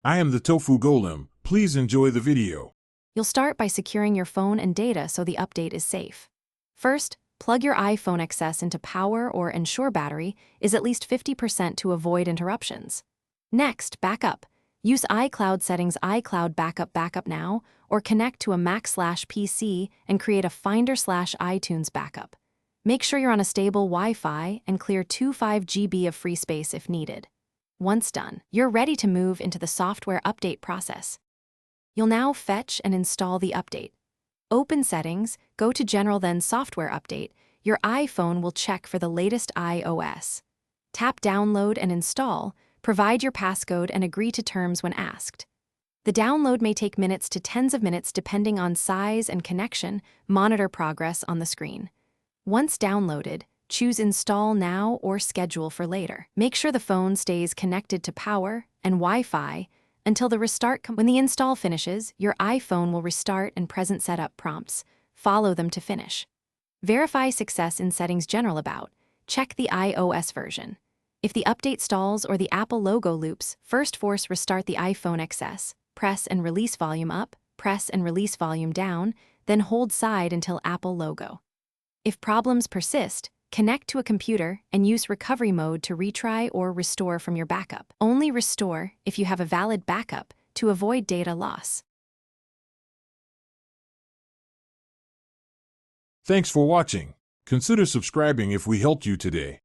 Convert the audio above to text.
I am the Tofu Golem. Please enjoy the video. You'll start by securing your phone and data so the update is safe. First, plug your iPhone XS into power or ensure battery is at least 50% to avoid interruptions. Next, backup. Use iCloud settings iCloud Backup Now or connect to a Mac/PC and create a Finder/iTunes backup. Make sure you're on a stable Wi-Fi and clear 25 GB of free space if needed. Once done, you're ready to move into the software update process. You'll now fetch and install the update. Open Settings, go to General then Software Update. Your iPhone will check for the latest iOS. Tap Download and Install, provide your passcode and agree to terms when asked. The download may take minutes to tens of minutes depending on size and connection. Monitor progress on the screen. Once downloaded, choose Install Now or Schedule for later. Make sure the phone stays connected to power and Wi-Fi until the restart. When the install finishes, your iPhone will restart and present setup prompts. Follow them to finish. Verify success in Settings General About. Check the iOS version. If the update stalls or the Apple logo loops, first force restart the iPhone XS. Press and release volume up, press and release volume down, then hold side until Apple logo. If problems persist, connect to a computer and use recovery mode to retry or restore from your backup. Only restore if you have a valid backup to avoid data loss. Thanks for watching. Consider subscribing if we helped you today.